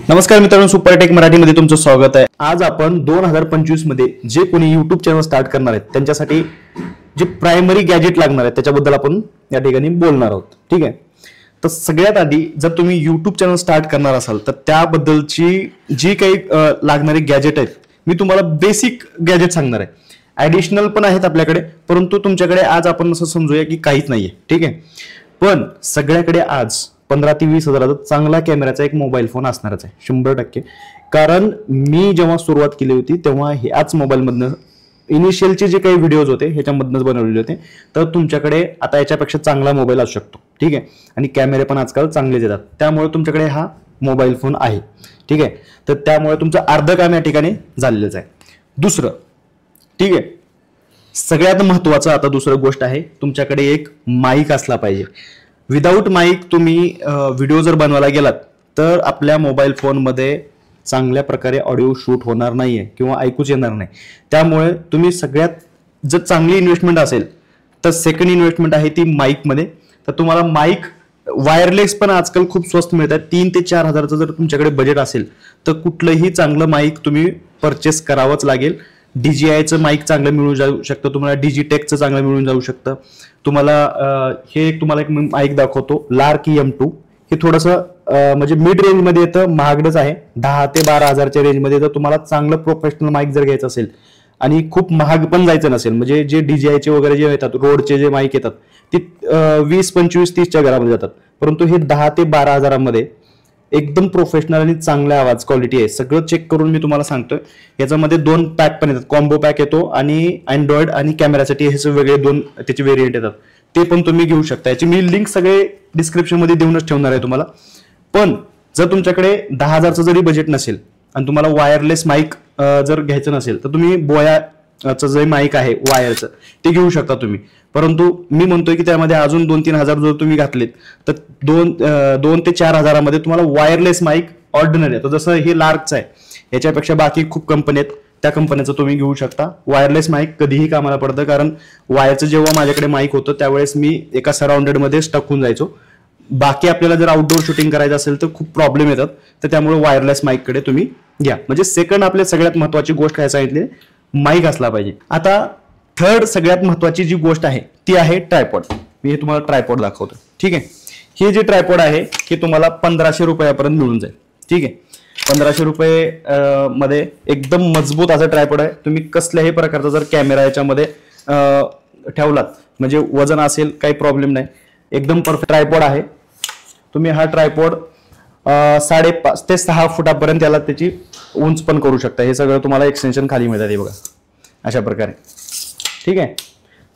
नमस्कार मित्रांनो, सुपरटेक मराठीमध्ये तुमचं स्वागत आहे। आज आपण 2025 मध्ये जे कोणी YouTube चॅनल स्टार्ट करणार आहेत त्यांच्यासाठी जे प्रायमरी गॅजेट लागणार आहे त्याच्याबद्दल आपण या ठिकाणी बोलणार आहोत। ठीक आहे, तर सगळ्यात आधी जर तुम्ही YouTube चॅनल स्टार्ट करणार असाल तर त्याबद्दलची जी काही लागणारी गॅजेट आहेत मी तुम्हाला बेसिक गॅजेट सांगणार आहे। ॲडिशनल पण आहेत आपल्याकडे, परंतु तुमच्याकडे आज आपण असं समजूया की काहीच नाहीये। ठीक आहे, पण सगळ्याकडे आज 15 ते 20 हजाराचा चांगला कॅमेराचा एक मोबाईल फोन असणारच आहे 100%। कारण मी जेव्हा सुरुवात केली होती तेव्हा ह्याच मोबाईलमधनं इनिशियलचे जे काही व्हिडिओज होते ह्याच्यामधनंच बनवलेले होते। तर तुमच्याकडे आता याच्यापेक्षा चांगला मोबाईल असू शकतो। ठीक आहे, आणि कॅमेरे पण आजकाल चांगलेच येतात, त्यामुळे तुमच्याकडे हा मोबाईल फोन आहे। ठीक आहे, तर त्यामुळे तुमचं अर्ध काम या ठिकाणी झालेलंच आहे। दुसरं, ठीक आहे, सगळ्यात महत्त्वाचं आता दुसरं गोष्ट आहे, तुमच्याकडे एक माईक असला पाहिजे। विदाऊट माईक तुम्ही व्हिडिओ जर बनवायला गेलात तर आपल्या मोबाईल फोनमध्ये चांगल्या प्रकारे ऑडिओ शूट होणार नाहीये किंवा ऐकूच येणार नाही। त्यामुळे तुम्ही सगळ्यात जर चांगली इन्व्हेस्टमेंट असेल तर सेकंड इन्व्हेस्टमेंट आहे ती माईकमध्ये। तर तुम्हाला माईक वायरलेस पण आजकाल खूप स्वस्त मिळतात। 3 ते 4 हजाराचं जर तुमच्याकडे बजेट असेल तर कुठलंही चांगलं माईक तुम्ही परचेस करावंच लागेल। DJIचं माईक चांगलं मिळून जाऊ शकतं तुम्हाला, डिजिटेकचं चांगलं मिळून जाऊ शकतं तुम्हाला। हे तुम्हाला एक माईक दाखवतो, लार्क M2। हे थोडंसं म्हणजे मिड रेंजमध्ये येतं, महागडच आहे, 10 ते 12 हजारच्या रेंजमध्ये। तर तुम्हाला चांगलं प्रोफेशनल माईक जर घ्यायचं असेल आणि खूप महाग पण जायचं नसेल, म्हणजे जे DJIचे वगैरे जे येतात रोडचे जे माईक येतात ते 20, 25, 30च्या घरामध्ये जातात, परंतु हे 10 ते 12 हजारामध्ये एकदम प्रोफेशनल आणि चांगला आवाज क्वालिटी आहे। सगळं चेक करून मी तुम्हाला सांगतोय। याच्यामध्ये 2 पॅक पण येतात, कॉम्बो पॅक येतो आणि अँड्रॉइड आणि कॅमेरासाठी हे वेगळे 2 त्याचे व्हेरियंट येतात, ते पण तुम्ही घेऊ शकता। याची मी लिंक सगळे डिस्क्रिप्शन मध्ये देऊनच ठेवणार आहे तुम्हाला। पण जर तुमच्याकडे 10 हजारचं जरी बजेट नसेल आणि तुम्हाला वायरलेस माईक जर घ्यायचं नसेल तर तुम्ही बोयाचं जे माईक आहे वायरचं ते घेऊ शकता तुम्ही। परंतु मी म्हणतोय की त्यामध्ये अजून 2-3 हजार जर तुम्ही घातलेत तर 2 ते 4 हजारामध्ये तुम्हाला वायरलेस माईक ऑर्डिनरी येतो। जसं हे लार्कचं आहे, याच्यापेक्षा बाकी खूप कंपनी आहेत, त्या कंपनीचं तुम्ही घेऊ शकता। वायरलेस माईक कधीही कामाला पडतं, कारण वायरचं जेव्हा माझ्याकडे माईक होतं त्यावेळेस मी एका सराउंडेडमध्ये स्टक होऊन जायचो। बाकी आपल्याला जर आउटडोर शूटिंग करायचं असेल तर खूप प्रॉब्लेम येतात, तर त्यामुळे वायरलेस माईककडे तुम्ही घ्या। म्हणजे सेकंड आपल्या सगळ्यात महत्त्वाची गोष्ट काय सांगितली, माईक असला पाहिजे। आता थर्ड सगळ्यात महत्त्वाची जी गोष्ट आहे ती आहे ट्रायपॉड। मी हे तुम्हाला ट्रायपॉड दाखवतो। ठीक आहे, हे जे ट्रायपॉड आहे हे तुम्हाला 1500 रुपयापर्यंत मिळून जाईल। ठीक आहे, 1500 रुपये मध्ये एकदम मजबूत असं ट्रायपॉड आहे। तुम्ही कसल्याही प्रकारचा जर कॅमेरा याच्यामध्ये ठेवलात म्हणजे वजन असेल काही प्रॉब्लेम नाही, एकदम परफेक्ट ट्रायपॉड आहे। तुम्ही हा ट्रायपॉड 5.5 ते 6 फुटापर्यंत याला त्याची उंच पण करू शकता। हे सगळं तुम्हाला एक्सटेन्शन खाली मिळतात, हे बघा अशा प्रकारे। ठीक आहे,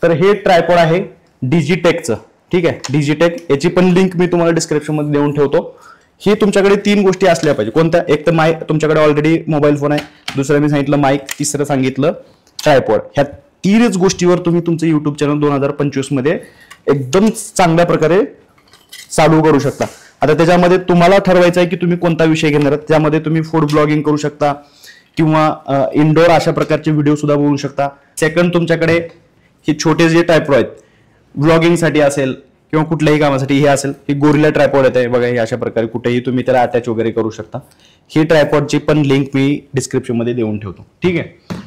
तर हे ट्रायपॉड आहे डिजिटेकचं। ठीक आहे, डिजिटेक याची पण लिंक मी तुम्हाला डिस्क्रिप्शन मध्ये देऊन ठेवतो। ही तुमच्याकडे 3 गोष्टी असल्या पाहिजे। कोणत्या? एक तर माईक, तुमच्याकडे ऑलरेडी मोबाईल फोन आहे, दुसरं मी सांगितलं माईक, तिसरं सांगितलं ट्रायपॉड। ह्या 3च गोष्टीवर तुम्ही तुमचं युट्यूब चॅनल 2025 मध्ये एकदम चांगल्या प्रकारे चालू करू शकता। आता त्याच्यामध्ये तुम्हाला ठरवायचं आहे की तुम्ही कोणता विषय घेणार आहात। त्यामध्ये तुम्ही फूड ब्लॉगिंग करू शकता किंवा इनडोअर अशा प्रकारचे व्हिडिओ सुद्धा बनवू शकता। सेकंड, तुमच्याकडे हे छोटे जे ट्रायपॉड आहेत ब्लॉगिंगसाठी असेल किंवा कुठल्याही कामासाठी हे असेल, हे गोरिल्ला ट्रायपॉड येत आहे बघा, हे अशा प्रकारे कुठेही तुम्ही त्याला अटॅच वगैरे करू शकता। ही ट्रायपॉडची पण लिंक मी डिस्क्रिप्शन मध्ये देऊन ठेवतो। ठीक आहे,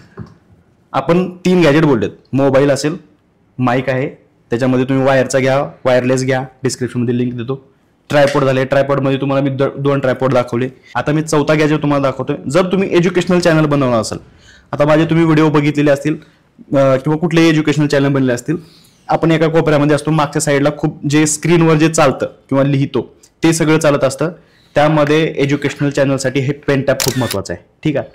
आपण 3 गॅजेट बोललेत, मोबाईल असेल, माईक आहे, त्याच्यामध्ये तुम्ही वायरचा घ्या, वायरलेस घ्या, डिस्क्रिप्शन मध्ये लिंक देतो। ट्रायपॉड झाले, ट्रायपॉड मध्ये तुम्हाला मी 2 ट्रायपॉड दाखवले। आता मी 4था गॅजेट तुम्हाला दाखवतोय। जर तुम्ही एज्युकेशनल चॅनल बनवणार असाल, आता माझे तुम्ही व्हिडिओ बघितलेले असतील किंवा कुठलेही एज्युकेशनल चॅनल बनले असतील, आपण एका कोपऱ्यामध्ये असतो, मागच्या साईडला खूप जे स्क्रीनवर जे चालतं किंवा लिहितो ते सगळं चालत असतं। त्यामध्ये एज्युकेशनल चॅनलसाठी हे पेन टॅब खूप महत्त्वाचं आहे। ठीक आहे,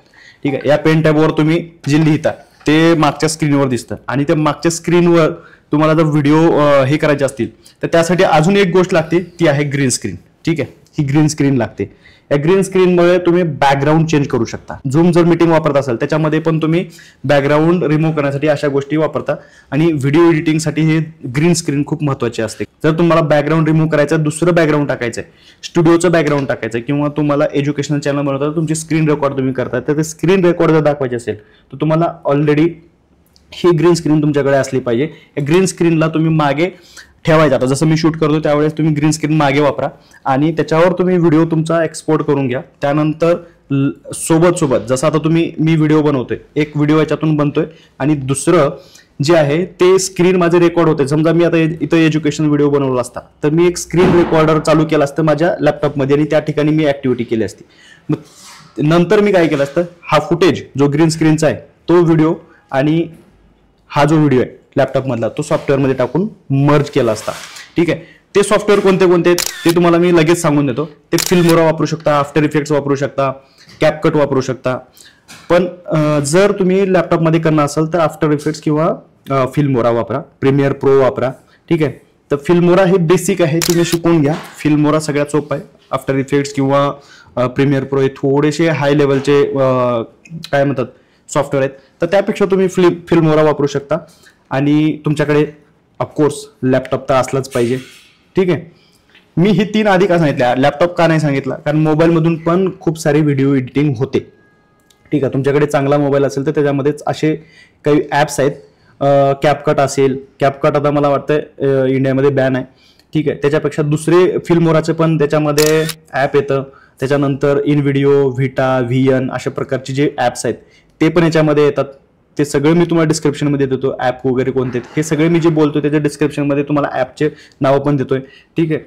ठीक आहे, या पेन टॅबवर तुम्ही जे लिहिता ते मागच्या स्क्रीनवर दिसतं आणि त्या मागच्या स्क्रीनवर तुम्हाला जर व्हिडिओ हे करायचे असतील तर त्यासाठी अजून एक गोष्ट लागते, ती आहे ग्रीन स्क्रीन। ठीक आहे, ही ग्रीन स्क्रीन लागते। या ग्रीन स्क्रीनमुळे तुम्ही बॅकग्राऊंड चेंज करू शकता। झूम जर मीटिंग वापरत असाल त्याच्यामध्ये पण तुम्ही बॅकग्राऊंड रिमूव्ह करण्यासाठी अशा गोष्टी वापरता आणि व्हिडिओ एडिटिंगसाठी हे ग्रीन स्क्रीन खूप महत्त्वाची असते। जर तुम्हाला बॅकग्राऊंड रिमूव्ह करायचं, दुसरं बॅकग्राऊंड टाकायचं आहे, स्टुडिओचं बॅकग्राऊंड टाकायचं किंवा तुम्हाला एज्युकेशनल चॅनल बनवता तुमची स्क्रीन रेकॉर्ड तुम्ही करता, तर ते स्क्रीन रेकॉर्ड जर दाखवायचे असेल तर तुम्हाला ऑलरेडी ही ग्रीन स्क्रीन तुमच्याकडे असली पाहिजे। या ग्रीन स्क्रीनला तुम्ही मागे ठेवायचा. आता जसं मी शूट करतो त्यावेळेस तुम्ही ग्रीन स्क्रीन मागे वापरा आणि त्याच्यावर तुम्ही व्हिडिओ तुमचा एक्सपोर्ट करून घ्या. त्यानंतर सोबत जसं आता मी व्हिडिओ बनवतोय, एक व्हिडिओ याच्यातून बनतोय आणि दुसरं जे आहे ते स्क्रीन माझे रेकॉर्ड होते. समजा मी आता इथं एज्युकेशन व्हिडिओ बनवला असता तर मी एक स्क्रीन रेकॉर्डर चालू केला असतं माझ्या लॅपटॉपमध्ये आणि त्या ठिकाणी मी ऍक्टिव्हिटी केली असती. मग नंतर मी काय केलं असतं, हा फुटेज जो ग्रीन स्क्रीनचा आहे तो व्हिडिओ आणि हा जो व्हिडिओ आहे लॅपटॉपमधला तो सॉफ्टवेअरमध्ये टाकून मर्ज केला असता. ठीक आहे. ते सॉफ्टवेअर कोणते कोणते ते तुम्हाला मी लगेच सांगून देतो. ते फिल्मोरा वापरू शकता, आफ्टर इफेक्ट्स वापरू शकता, कॅपकट वापरू शकता. पण जर तुम्ही लॅपटॉपमध्ये करणार असाल तर आफ्टर इफेक्ट्स किंवा फिल्मोरा वापरा, प्रीमियर प्रो वापरा. ठीक आहे. तर फिल्मोरा हे बेसिक आहे, तुम्ही शिकून घ्या. फिल्मोरा सगळ्यात सोपं आहे. आफ्टर इफेक्ट्स किंवा प्रीमियर प्रो हे थोडेसे हाय लेवलचे काय म्हणतात सॉफ्टवेअर आहेत. तर त्यापेक्षा तुम्ही फिल्मोरा वापरू शकता आणि तुमच्याकडे ऑफकोर्स लॅपटॉप तर असलाच पाहिजे. ठीक आहे. मी ही 3 आधी का सांगितल्या, लॅपटॉप का नाही सांगितला, कारण मोबाईलमधून पण खूप सारी व्हिडिओ एडिटिंग होते. ठीक आहे. तुमच्याकडे चांगला मोबाईल असेल तर त्याच्यामध्येच असे काही ॲप्स आहेत. कॅपकट असेल, कॅपकट आता मला वाटतं इंडियामध्ये बॅन आहे. ठीक आहे. त्याच्यापेक्षा दुसरे फिल्मोराचे पण त्याच्यामध्ये ॲप येतं. त्याच्यानंतर इनव्हिडिओ, व्हिटा, व्हीएन अशा प्रकारचे जे ॲप्स आहेत ते पण याच्यामध्ये येतात. ते सगळे मी तुम्हाला डिस्क्रिप्शनमध्ये देतो. ॲप वगैरे कोणते हे सगळे मी जे बोलतो त्याच्या डिस्क्रिप्शनमध्ये तुम्हाला ॲपचे नावं पण देतोय. ठीक आहे.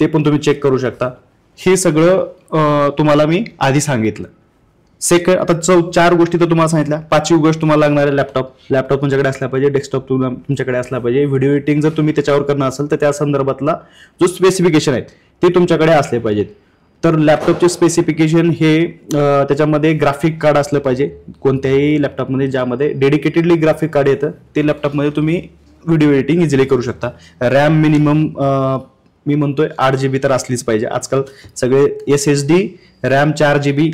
ते पण तुम्ही चेक करू शकता. हे सगळं तुम्हाला मी आधी सांगितलं. सेकंड आता 4 गोष्टी तर तुम्हाला सांगितल्या. 5वी गोष्ट तुम्हाला लागणार आहे लॅपटॉप तुमच्याकडे असला पाहिजे, डेस्कटॉप तुमच्याकडे असला पाहिजे. व्हिडिओ एडिटिंग जर तुम्ही त्याच्यावर करणार असेल तर त्या संदर्भातला जो स्पेसिफिकेशन आहेत ते तुमच्याकडे असले पाहिजेत. तर लॅपटॉपचे स्पेसिफिकेशन हे त्याच्यामध्ये ग्राफिक कार्ड असलं पाहिजे. कोणत्याही लॅपटॉपमध्ये ज्यामध्ये डेडिकेटेडली ग्राफिक कार्ड येतं ते लॅपटॉपमध्ये तुम्ही व्हिडिओ एडिटिंग इझिली करू शकता. रॅम मिनिमम मी म्हणतोय 8 GB तर असलीच पाहिजे. आजकाल सगळे SSD रॅम 4 GB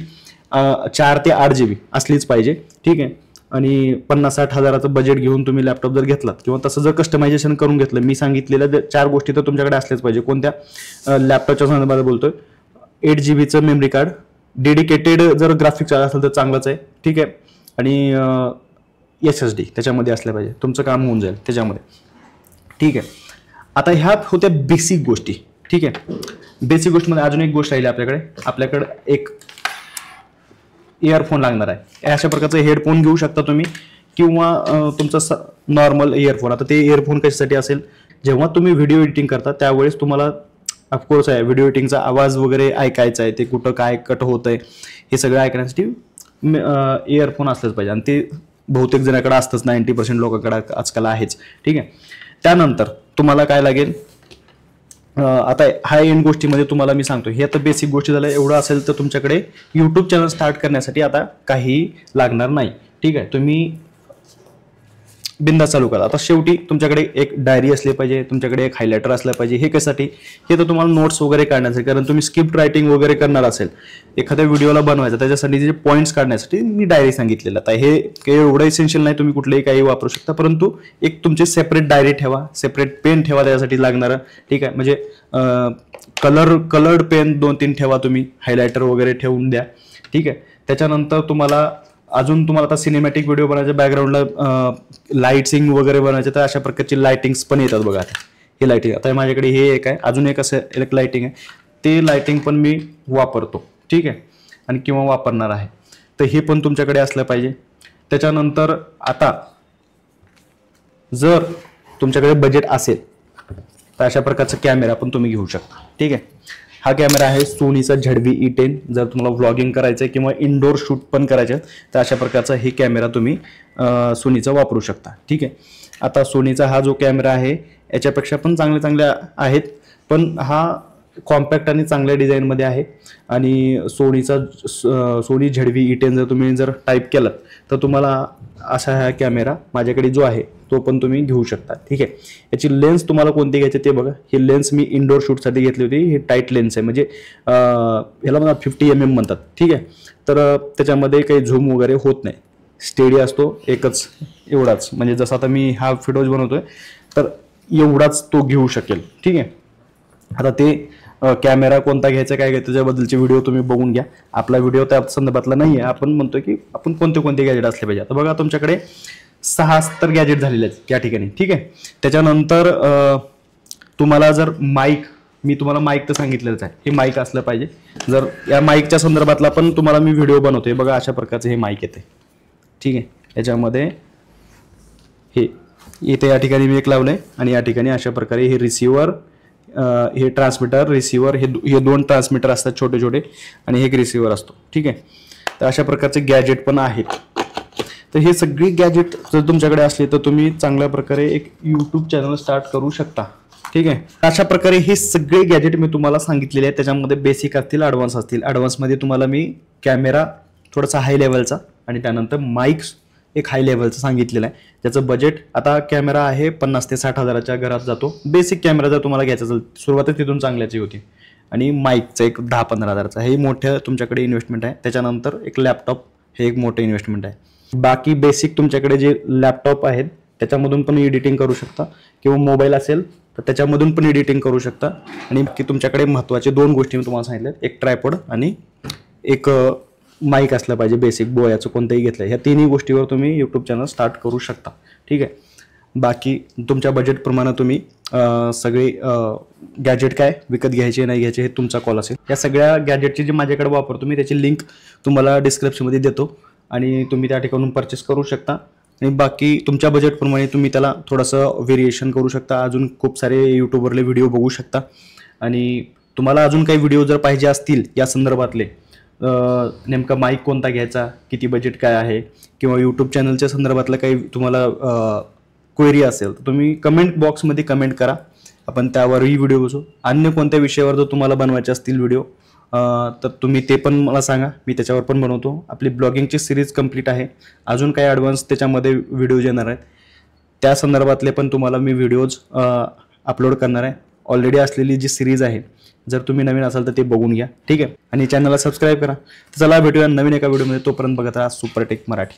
4 ते 8 GB असलीच पाहिजे. ठीक आहे. आणि 50-60 हजाराचं बजेट घेऊन तुम्ही लॅपटॉप जर घेतलात किंवा तसं जर कस्टमायझेशन करून घेतलं, मी सांगितलेल्या 4 गोष्टी तर तुमच्याकडे असल्याच पाहिजे. कोणत्या लॅपटॉपच्या संदर्भात बोलतोय, 8 GBचं मेमरी कार्ड, डेडिकेटेड जर ग्राफिक्स असेल तर चांगलंच आहे. ठीक आहे. आणि SSD त्याच्यामध्ये असल्या पाहिजे. तुमचं काम होऊन जाईल त्याच्यामध्ये. ठीक आहे. आता ह्या होत्या बेसिक गोष्टी. ठीक आहे. बेसिक गोष्टीमध्ये अजून एक गोष्ट राहिली आपल्याकडे एक इयरफोन लागणार आहे. अशा प्रकारचे हेडफोन घेऊ शकता तुम्ही किंवा तुमचा नॉर्मल इयरफोन. आता ते इयरफोन कशासाठी असेल, जेव्हा तुम्ही व्हिडिओ एडिटिंग करता त्यावेळेस तुम्हाला ऑफकोर्स आहे व्हिडिओ एडिटिंगचा आवाज वगैरे ऐकायचा आहे, ते कुठं काय कट होत आहे हे सगळं ऐकण्यासाठी इयरफोन असलंच पाहिजे. आणि ते बहुतेक जणांकडे असतंच, 90% लोकांकडे आजकाल आहेच. ठीक आहे. त्यानंतर तुम्हाला काय लागेल, आता हाय एंड गोष्टीमध्ये तुम्हाला मी सांगतो, हे आता बेसिक गोष्टी झाल्या. एवढं असेल तर तुमच्याकडे यूट्यूब चॅनल स्टार्ट करण्यासाठी आता काही लागणार नाही. ठीक आहे. तुम्ही बिंदास चालू करा. आता शेवटी तुमच्याकडे एक डायरी असली पाहिजे, तुमच्याकडे एक हायलायटर असलं पाहिजे. हे कशासाठी, हे तर तुम्हाला नोट्स वगैरे काढण्यासाठी, कारण तुम्ही स्क्रिप्ट रायटिंग वगैरे करणार असेल, एखाद्या व्हिडिओला बनवायचं त्याच्यासाठी जे पॉईंट्स काढण्यासाठी मी डायरी सांगितलेलं. आता हे काही एवढं इसेन्शियल नाही, तुम्ही कुठलेही काही वापरू शकता, परंतु एक तुमचे सेपरेट डायरी ठेवा, सेपरेट पेन ठेवा त्याच्यासाठी लागणारं. ठीक आहे. म्हणजे कलर्ड पेन 2-3 ठेवा तुम्ही, हायलायटर वगैरे ठेवून द्या. ठीक आहे. त्याच्यानंतर तुम्हाला आता सिनेमॅटिक व्हिडिओ बनायचे, बॅकग्राऊंडला लाईटिंग वगैरे बनायचे, तर अशा प्रकारची लाईटिंग्स पण येतात बघा. हे लाईटिंग आता माझ्याकडे हे एक आहे, अजून एक असं एक लाईटिंग आहे, ते लाईटिंग पण मी वापरतो. ठीक आहे. आणि किंवा वापरणार आहे, तर हे पण तुमच्याकडे असलं पाहिजे. त्याच्यानंतर आता जर तुमच्याकडे बजेट असेल तर अशा प्रकारचा कॅमेरा पण तुम्ही घेऊ शकता. ठीक आहे. हा कॅमेरा आहे सोनीचा ZV-E10. जर तुम्हाला व्लॉगिंग करायचं आहे किंवा इनडोअर शूट पण करायचं आहे तर अशा प्रकारचा हे कॅमेरा तुम्ही सोनीचा वापरू शकता. ठीक आहे. आता सोनीचा हा जो कॅमेरा आहे याच्यापेक्षा पण चांगले आहेत, पण हा कॉम्पॅक्ट आणि चांगल्या डिझाईनमध्ये आहे. आणि सोनी ZV-E10 जर तुम्ही टाईप केलं तर तुम्हाला असा हा कॅमेरा माझ्याकडे जो आहे तो पण तुम्ही घेऊ शकता. ठीक आहे. याची लेन्स तुम्हाला कोणती घ्यायची ते बघा. ही लेन्स मी इनडोअर शूटसाठी घेतली होती. ही टाईट लेन्स आहे, म्हणजे ह्याला मला 50 mm म्हणतात. ठीक आहे. तर त्याच्यामध्ये काही झूम वगैरे होत नाही, स्टेडी असतो एकच एवढाच. म्हणजे जसं आता मी हा व्हिडिओज बनवतोय तर एवढाच तो घेऊ शकेल. ठीक आहे. आता ते कॅमेरा कोणता घ्यायचा काय घ्यायचं त्याच्याबद्दलचे व्हिडिओ तुम्ही बघून घ्या. आपला व्हिडिओ त्या संदर्भातला नाही आहे. आपण म्हणतो की आपण कोणते गॅजेट असले पाहिजे. आता बघा तुमच्याकडे 6 तर गॅजेट झालेले आहेत या ठिकाणी. ठीक आहे. त्याच्यानंतर तुम्हाला जर माईक, मी तुम्हाला माईक तर सांगितलेलंच आहे, हे माईक असलं पाहिजे. जर या माईकच्या संदर्भातला पण तुम्हाला मी व्हिडिओ बनवतोय बघा, अशा प्रकारचं हे माईक येते. ठीक आहे, याच्यामध्ये हे इथे या ठिकाणी मी एक लावलंय आणि या ठिकाणी अशा प्रकारे हे रिसिव्हर, हे ट्रान्समीटर, रिसिव्हर, हे 2 ट्रान्समीटर असतात छोटे छोटे आणि हे एक रिसिव्हर असतो. ठीक आहे, तर अशा प्रकारचे गॅजेट पण आहेत. तर हे सगळी गॅजेट जर तुमच्याकडे असले तर तुम्ही चांगल्या प्रकारे एक यूट्यूब चॅनल स्टार्ट करू शकता. ठीक आहे, अशा प्रकारे हे सगळे गॅजेट मी तुम्हाला सांगितलेले आहेत. त्याच्यामध्ये बेसिक असतील, ॲडव्हान्स असतील. ॲडव्हान्समध्ये तुम्हाला मी कॅमेरा थोडासा हाय लेवलचा आणि त्यानंतर माईक्स एक हाय लेवलचं सांगितलेलं आहे. त्याचं बजेट आता कॅमेरा आहे 50 ते 60 हजाराच्या घरात जातो. बेसिक कॅमेरा जर तुम्हाला घ्यायचा असेल सुरुवातच तिथून चांगल्याची होती. आणि माईकचं एक 10-15 हजाराचा, हे मोठं तुमच्याकडे इन्व्हेस्टमेंट आहे. त्याच्यानंतर एक लॅपटॉप, हे एक मोठं इन्व्हेस्टमेंट आहे. बाकी बेसिक तुमच्याकडे जे लॅपटॉप आहेत त्याच्यामधून पण एडिटिंग करू शकता, किंवा मोबाईल असेल तर त्याच्यामधून पण एडिटिंग करू शकता. आणि की तुमच्याकडे महत्त्वाचे 2 गोष्टी मी तुम्हाला सांगितल्या, एक ट्रायपॉड आणि एक माईक असलं पाहिजे बेसिक, बोयाचं कोणतंही घेतलं. ह्या 3ही गोष्टीवर तुम्ही यूट्यूब चॅनल स्टार्ट करू शकता. ठीक आहे, बाकी तुमच्या बजेटप्रमाणे तुम्ही सगळे गॅजेट काय विकत घ्यायचे नाही घ्यायचे हे तुमचा कॉल असेल. या सगळ्या गॅजेटची जी माझ्याकडे वापरतो मी, त्याची लिंक तुम्हाला डिस्क्रिप्शनमध्ये देतो आणि तुम्ही त्या ठिकाणून परचेस करू शकता. आणि बाकी तुमच्या बजेटप्रमाणे तुम्ही त्याला थोडंसं व्हेरिएशन करू शकता. अजून खूप सारे यूट्यूबवरले व्हिडिओ बघू शकता. आणि तुम्हाला अजून काही व्हिडिओ जर पाहिजे असतील या संदर्भातले, नेमका माईक कोणता घ्यायचा, किती बजेट काय आहे, किंवा यूट्यूब चॅनलच्या संदर्भातलं काही तुम्हाला क्वेरी असेल तर तुम्ही कमेंट बॉक्समध्ये कमेंट करा, आपण त्यावरही व्हिडिओ बसू. अन्य कोणत्या विषयावर जर तुम्हाला बनवायचे असतील व्हिडिओ तर तुम्ही ते पण मला सांगा, मी त्याच्यावर पण बनवतो. आपली ब्लॉगिंगची सिरीज कंप्लीट आहे. अजून काही ॲडव्हान्स त्याच्यामध्ये व्हिडिओज येणार आहेत, त्या संदर्भातले पण तुम्हाला मी व्हिडिओज अपलोड करणार आहे. ऑलरेडी असलेली जी सिरीज आहे, जर तुम्ही नवीन असाल तर ते बघून घ्या. ठीक आहे, आणि चॅनलला सबस्क्राईब करा. चला भेटूया नवीन एका व्हिडिओमध्ये. तोपर्यंत बघत राहा सुपरटेक मराठी.